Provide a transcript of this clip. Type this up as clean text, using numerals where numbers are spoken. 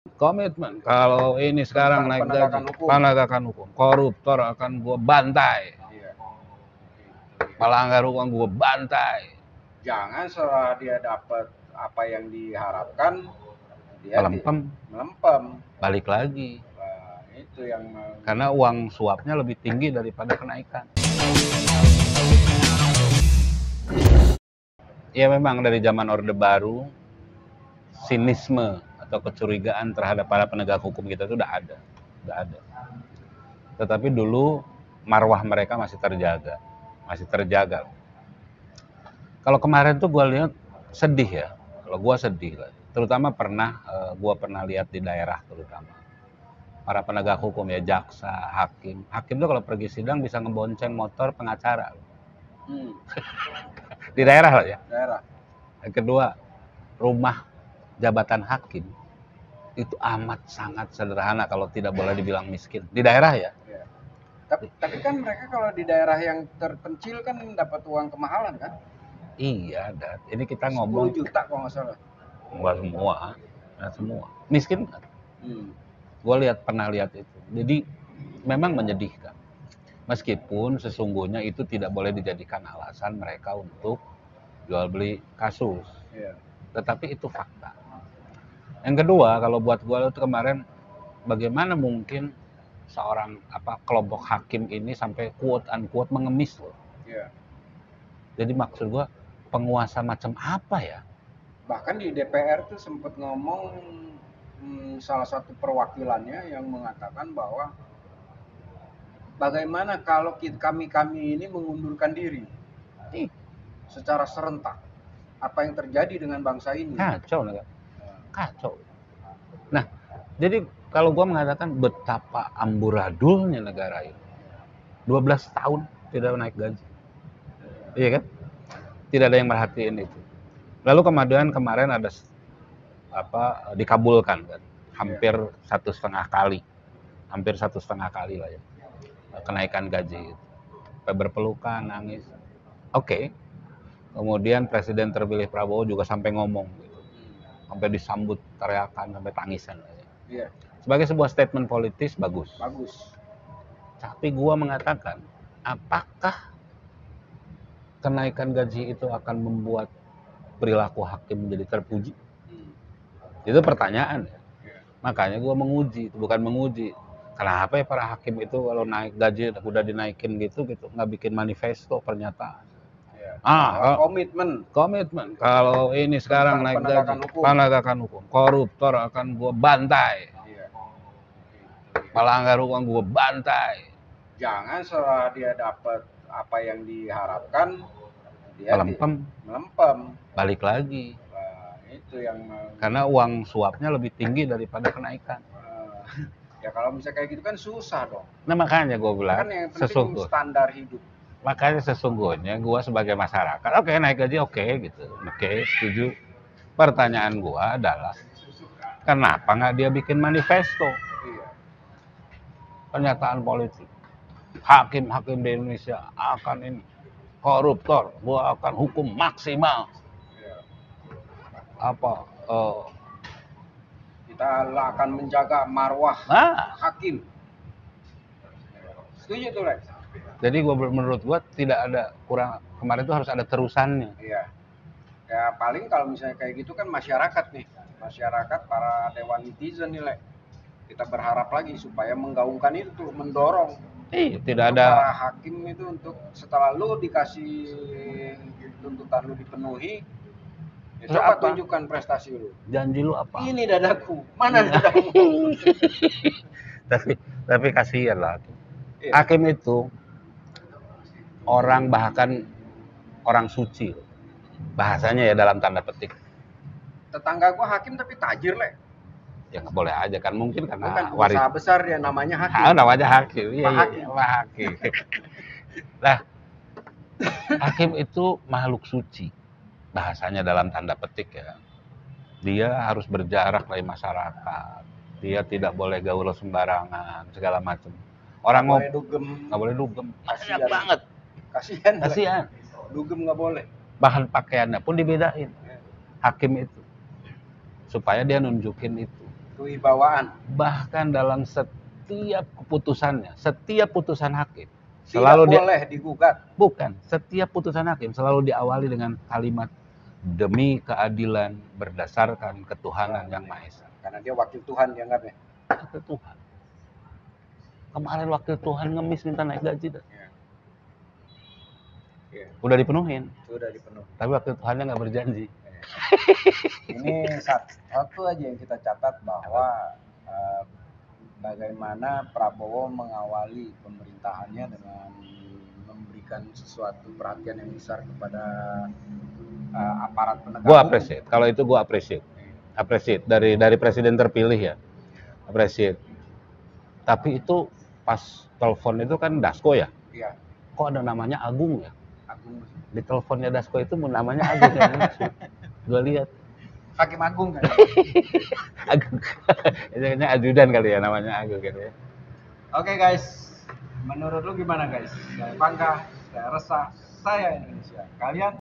Komitmen. Kalau ini sekarang naik gaji, penegakan hukum. Koruptor akan gua bantai. Iya. Pelanggar hukum gua bantai. Jangan setelah dia dapat apa yang diharapkan, dia melempem. Balik lagi. Nah, itu yang karena uang suapnya lebih tinggi daripada kenaikan. Ya memang dari zaman Orde Baru, sinisme atau kecurigaan terhadap para penegak hukum kita itu udah ada. Tetapi dulu marwah mereka masih terjaga. Kalau kemarin tuh gue lihat sedih ya. Kalau gue sedih lah. Terutama gue pernah lihat di daerah terutama. Para penegak hukum ya, jaksa, hakim. Hakim tuh kalau pergi sidang bisa ngebonceng motor pengacara. Di daerah lah ya. Yang kedua, rumah jabatan hakim itu amat sangat sederhana kalau tidak boleh dibilang miskin. Di daerah ya. Tapi kan mereka kalau di daerah yang terpencil kan dapat uang kemahalan kan? Iya, dan ini kita ngomong 10 juta kalau nggak salah. Nggak semua. Miskin kan? Gue pernah lihat itu. Jadi memang menyedihkan. Meskipun sesungguhnya itu tidak boleh dijadikan alasan mereka untuk jual beli kasus. Tetapi itu fakta. Yang kedua, kalau buat gue itu kemarin, bagaimana mungkin seorang kelompok hakim ini sampai quote unquote mengemis loh. Jadi maksud gue, penguasa macam apa ya? Bahkan di DPR tuh sempat ngomong salah satu perwakilannya yang mengatakan bahwa bagaimana kalau kami ini mengundurkan diri secara serentak, apa yang terjadi dengan bangsa ini? Kacau. Nah, jadi kalau gue mengatakan betapa amburadulnya negara ini, 12 tahun tidak naik gaji, iya kan? Tidak ada yang merhatiin itu. Lalu kemudian kemarin ada dikabulkan kan, hampir 1,5 kali lah ya, kenaikan gaji itu. Sampai berpelukan, nangis. Oke. Kemudian Presiden terpilih Prabowo juga sampai ngomong gitu. Sampai disambut teriakan, sampai tangisan. Sebagai sebuah statement politis bagus. Tapi gua mengatakan, apakah kenaikan gaji itu akan membuat perilaku hakim menjadi terpuji? Itu pertanyaan ya. Makanya gua bukan menguji. Kenapa ya para hakim itu kalau naik gaji udah dinaikin gitu nggak bikin manifesto pernyataan? Komitmen. Kalau ini sekarang naik gaji, penegakan hukum. Koruptor akan gua bantai. Pelanggar hukum gua bantai. Jangan setelah dia dapat apa yang diharapkan, dia melempem. Balik lagi. Itu yang karena uang suapnya lebih tinggi daripada kenaikan. Ya kalau misalnya kayak gitu kan susah dong. Nah makanya gue bilang, kan yang penting standar hidup. Makanya sesungguhnya gue sebagai masyarakat, oke, naik gaji oke, gitu. Oke, setuju. Pertanyaan gue adalah, kenapa nggak dia bikin manifesto? Pernyataan politik. Hakim-hakim di Indonesia akan ini. Koruptor, gue akan hukum maksimal. Kita akan menjaga marwah hakim. Setuju tuh, Lex? Jadi menurut gua tidak ada kemarin itu harus ada terusannya. Iya. Ya paling kalau misalnya kayak gitu kan masyarakat, para dewan netizen nih, Lex. Kita berharap lagi supaya menggaungkan itu, mendorong. Tidak ada para hakim itu untuk setelah lu dikasih tuntutan lu dipenuhi, coba tunjukkan prestasi lu. Janji lu apa? Ini dadaku, mana dadamu? tapi kasihan lah. Hakim itu bahkan orang suci, bahasanya ya dalam tanda petik. Tetangga gua hakim tapi tajir, Le. Ya nggak boleh aja kan, mungkin karena waris besar dia namanya hakim. Namanya hakim. Iya, hakim. Nah, hakim itu makhluk suci, bahasanya dalam tanda petik ya. Dia harus berjarak dari masyarakat. Dia tidak boleh gaul sembarangan, segala macam. Orang nggak boleh dugem. Kasihan banget. Kasihan. Dugem nggak boleh. Bahan pakaiannya pun dibedain. Hakim itu, supaya dia nunjukin itu kewibawaan. Bahkan dalam setiap keputusannya, setiap putusan hakim Tidak selalu boleh digugat. bukan, setiap putusan hakim selalu diawali dengan kalimat demi keadilan berdasarkan ketuhanan yang Maha Esa. Karena dia wakil Tuhan dianggapnya. Wakil Tuhan. Kemarin wakil Tuhan ngemis minta naik gaji dah. Ya. Udah dipenuhin. Sudah dipenuhi. Tapi wakil Tuhannya nggak berjanji. Ini satu aja yang kita catat bahwa bagaimana Prabowo mengawali pemerintahannya dengan memberikan sesuatu perhatian yang besar kepada aparat penegak Gue hukum. appreciate. Kalau itu gue appreciate dari presiden terpilih ya, appreciate. Tapi itu pas telepon itu kan Dasko ya. Iya. Kok ada namanya Agung ya? Agung. Di teleponnya Dasko itu namanya Agung ya. Gue lihat. Hakim Agung kan. Agung. Ini ajudan kali ya namanya Agung gitu ya. Oke guys, menurut lu gimana guys? Saya bangga, saya resah, saya Indonesia. Kalian?